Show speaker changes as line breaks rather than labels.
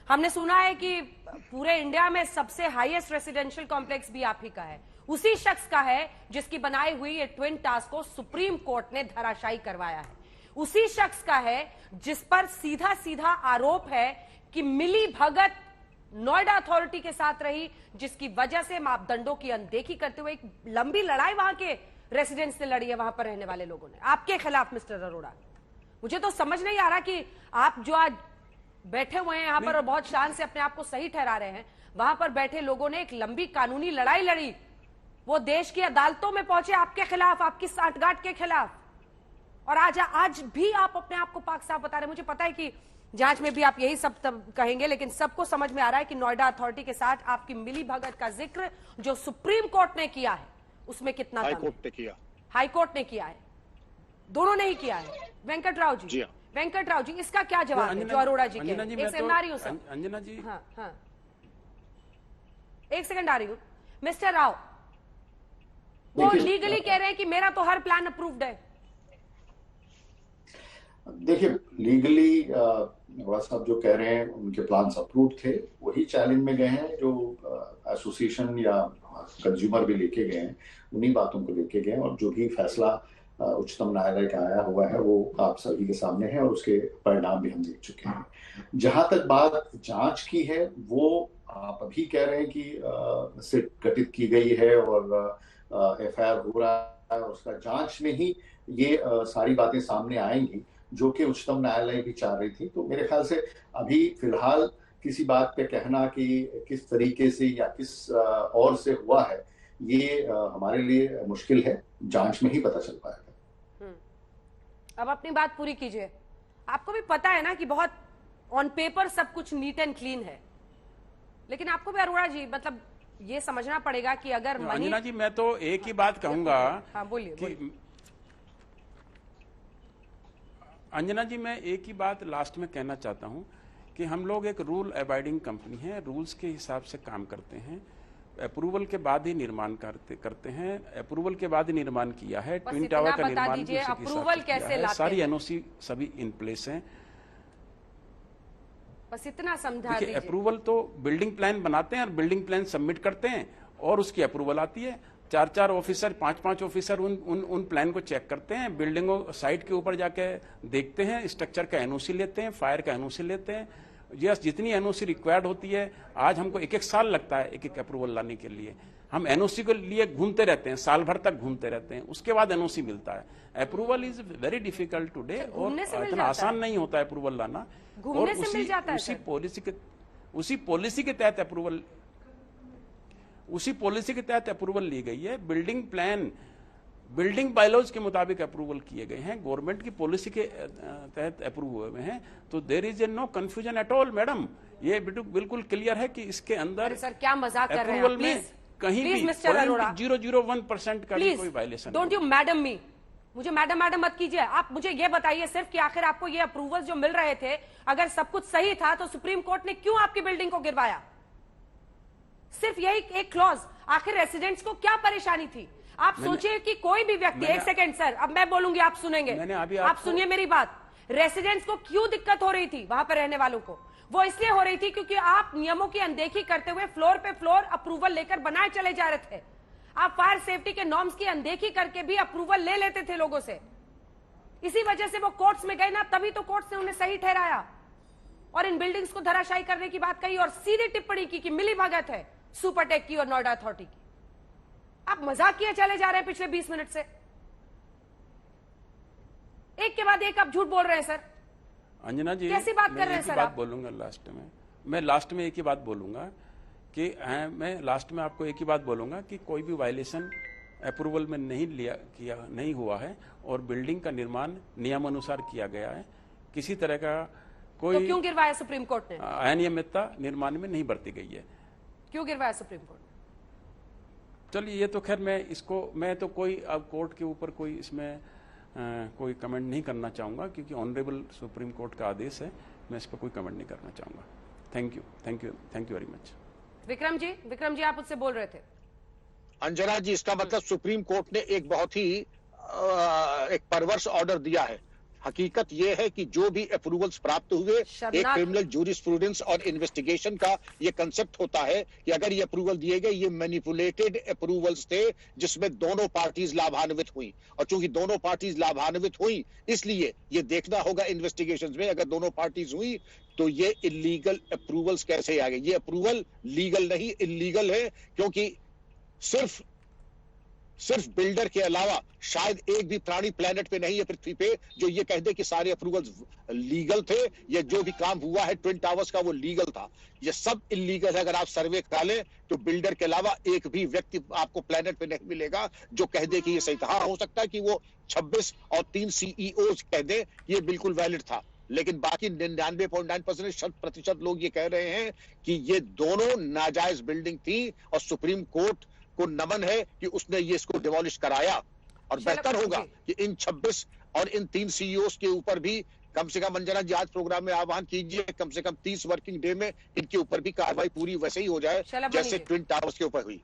हमने सुना है कि पूरे इंडिया में सबसे हाईएस्ट रेसिडेंशियल कॉम्प्लेक्स भी आप ही का है, उसी शख्स का है जिसकी बनाई हुई ये ट्विन टास्क को सुप्रीम कोर्ट ने धराशायी करवाया है। उसी शख्स का है जिस पर सीधा सीधा आरोप है कि मिली भगत नोएडा अथॉरिटी के साथ रही, जिसकी वजह से मापदंडों की अनदेखी करते हुए एक लंबी लड़ाई वहां के रेसिडेंट्स से लड़ी है, वहां पर रहने वाले लोगों ने आपके खिलाफ। मिस्टर अरोड़ा, मुझे तो समझ नहीं आ रहा कि आप जो आज बैठे हुए हैं यहां पर और बहुत शान से अपने आप को सही ठहरा रहे हैं, वहां पर बैठे लोगों ने एक लंबी कानूनी लड़ाई लड़ी, वो देश की अदालतों में पहुंचे आपके खिलाफ, आपकी साठगांठ के खिलाफ, और आज भी आप अपने आप को पाक साफ बता रहे हैं। मुझे पता है कि जांच में भी आप यही सब कहेंगे, लेकिन सबको समझ में आ रहा है कि नोएडा अथॉरिटी के साथ आपकी मिली भगत का जिक्र जो सुप्रीम कोर्ट ने किया है उसमें कितना
हाई कोर्ट ने किया,
हाई कोर्ट ने किया है, दोनों ने ही किया है। वेंकटराव जी, वेंकटराव जी, इसका क्या जवाब है जो अरोड़ा जी के? एक सेकंड आ रही हूँ सर,
अंजना जी,
हाँ, एक सेकंड आ रही हूँ। मिस्टर राव, वो लीगली कह रहे हैं कि मेरा तो हर प्लान अप्रूव्ड है।
देखिए, लीगली अरोड़ा साहब जो कह रहे हैं उनके प्लान अप्रूव्ड थे, वही चैलेंज में गए हैं जो एसोसिएशन या कंज्यूमर भी लेके गए हैं, उन्हीं बातों को लेके गए, और जो भी फैसला उच्चतम न्यायालय का आया हुआ है वो आप सभी के सामने है और उसके परिणाम भी हम देख चुके हैं। जहां तक बात जांच की है, वो आप अभी कह रहे हैं कि सिट गठित की गई है और एफआईआर हो रहा है, उसका जांच में ही ये सारी बातें सामने आएंगी जो कि उच्चतम न्यायालय भी चाह रही थी। तो मेरे ख्याल से अभी फिलहाल किसी बात पे कहना कि किस तरीके से या किस और से हुआ है, ये हमारे लिए मुश्किल है, जांच में ही पता चल पाएगा।
अब अपनी बात पूरी कीजिए। आपको भी पता है ना कि बहुत ऑन पेपर सब कुछ नीट एंड क्लीन है, लेकिन आपको भी अरोड़ा जी मतलब ये समझना पड़ेगा कि अगर
अंजना जी, मैं तो एक ही बात कहूंगा।
हाँ, बोलिए।
अंजना जी, मैं एक ही बात लास्ट में कहना चाहता हूं कि हम लोग एक रूल अबाइडिंग कंपनी है, रूल्स के हिसाब से काम करते हैं, अप्रूवल के बाद ही निर्माण करते हैं, अप्रूवल के बाद ही निर्माण किया है। ट्विन टावर का निर्माण भी
अप्रूवल कैसे लाते हैं?
सारी एनओसी सभी इन प्लेस हैं,
बस इतना समझा दीजिए।
अप्रूवल तो बिल्डिंग प्लान बनाते हैं और बिल्डिंग प्लान सबमिट करते हैं और उसकी अप्रूवल आती है। 4-4 ऑफिसर, 5-5 ऑफिसर उन प्लान को चेक करते हैं, बिल्डिंगों साइट के ऊपर जाके देखते हैं, स्ट्रक्चर का एनओसी लेते हैं, फायर का एनओसी लेते हैं। यस, जितनी एनओसी रिक्वायर्ड होती है, आज हमको 1-1 साल लगता है एक अप्रूवल लाने के लिए। हम एनओसी के लिए घूमते रहते हैं, साल भर तक घूमते रहते हैं, उसके बाद एनओसी मिलता है। Approval is very difficult today और इतना आसान नहीं होता है अप्रूवल लाना। और उसी पॉलिसी के तहत अप्रूवल ली गई है। बिल्डिंग प्लान, बिल्डिंग बायलॉज के मुताबिक अप्रूवल किए गए हैं, गवर्नमेंट की पॉलिसी के तहत अप्रूव हुए हैं। तो there is no confusion at all madam, ये बिल्कुल क्लियर है कि इसके अंदर
सर क्या मजाक कर रहे हैं
अप्रूवल में कहीं भी 0.001% का भी कोई वायलेशन।
डोंट यू मैडम मी, मुझे मैडम मत कीजिए। आप मुझे ये बताइए सिर्फ कि आखिर आपको ये अप्रूवल जो मिल रहे थे, अगर सब कुछ सही था तो सुप्रीम कोर्ट ने क्यों आपकी बिल्डिंग को गिरवाया? सिर्फ यही एक क्लॉज, आखिर रेसिडेंट्स को क्या परेशानी थी? आप सोचिए कि कोई भी व्यक्ति, एक सेकंड सर, अब मैं बोलूंगी आप सुनेंगे, आप सुनिए मेरी बात। रेसिडेंट्स को क्यों दिक्कत हो रही थी? वहां पर रहने वालों को वो इसलिए हो रही थी क्योंकि आप नियमों की अनदेखी करते हुए फ्लोर पे फ्लोर अप्रूवल लेकर बनाए चले जा रहे थे। आप फायर सेफ्टी के नॉर्म्स की अनदेखी करके भी अप्रूवल ले लेते थे लोगों से। इसी वजह से वो कोर्ट्स में गए ना, तभी तो कोर्ट्स ने उन्हें सही ठहराया और इन बिल्डिंग्स को धराशायी करने की बात कही और सीधी टिप्पणी की कि मिली भगत है सुपरटेक की और नोएडा अथॉरिटी की। आप मजाक किए चले जा रहे हैं पिछले 20 मिनट से, एक के बाद एक आप झूठ बोल रहे हैं सर।
अंजना जी,
कैसी बात कर रहे हैं सर?
बोलूंगा लास्ट में एक ही बात बोलूंगा कि मैं लास्ट में आपको एक ही बात बोलूंगा कि कोई भी वायलेशन अप्रूवल में नहीं हुआ है और बिल्डिंग का निर्माण नियमानुसार किया गया है। किसी तरह का कोई
तो क्यों गिरवाया सुप्रीम कोर्ट ने?
अनियमितता निर्माण में नहीं बरती गई है।
क्यों गिरवाया सुप्रीम कोर्ट?
चलिए, ये तो खैर मैं तो कोई अब कोर्ट के ऊपर कोई इसमें कोई कमेंट नहीं करना चाहूंगा क्योंकि ऑनरेबल सुप्रीम कोर्ट का आदेश है, मैं इस पर कोई कमेंट नहीं करना चाहूंगा। Thank you very much.
Vikram ji आप मुझसे बोल रहे थे।
अंजना जी, इसका मतलब सुप्रीम कोर्ट ने एक बहुत ही एक परवर्स ऑर्डर दिया है। हकीकत यह है कि जो भी अप्रूवल्स प्राप्त हुए, एक
शर्मनाक।
क्रिमिनल जूरिस्प्रूडेंस और इन्वेस्टिगेशन का ये कंसेप्ट होता है कि अगर ये अप्रूवल दिए गए, ये मैनिपुलेटेड अप्रूवल्स थे जिसमें दोनों पार्टीज लाभान्वित हुई, और चूंकि दोनों पार्टीज लाभान्वित हुई इसलिए ये देखना होगा इन्वेस्टिगेशंस में, अगर दोनों पार्टीज हुई तो ये इलीगल अप्रूवल्स कैसे आ गए। ये अप्रूवल लीगल नहीं, इलीगल है, क्योंकि सिर्फ बिल्डर के अलावा शायद एक भी प्राणी प्लेनेट पे नहीं है पृथ्वी पे जो ये कह दे कि सारे अप्रूवल्स लीगल थे, या जो भी काम हुआ है ट्विन टावर्स का वो लीगल था। ये सब इलीगल है। अगर आप सर्वे करा लें तो बिल्डर के अलावा एक भी व्यक्ति आपको प्लेनेट पे नहीं मिलेगा जो कह दे कि ये सही था। हाँ, हो सकता है कि वो 26 और 3 सीईओ कह दे ये बिल्कुल वैलिड था, लेकिन बाकी 99.9% लोग ये कह रहे हैं कि ये दोनों नाजायज बिल्डिंग थी, और सुप्रीम कोर्ट को नमन है कि उसने ये इसको डिमोलिश कराया। और बेहतर होगा कि इन 26 और इन 3 सीईओ के ऊपर भी कम से कम, अंजना जी आज प्रोग्राम में आह्वान कीजिए, कम से कम 30 वर्किंग डे में इनके ऊपर भी कार्रवाई पूरी वैसे ही हो जाए जैसे ट्विन टावर्स के ऊपर हुई।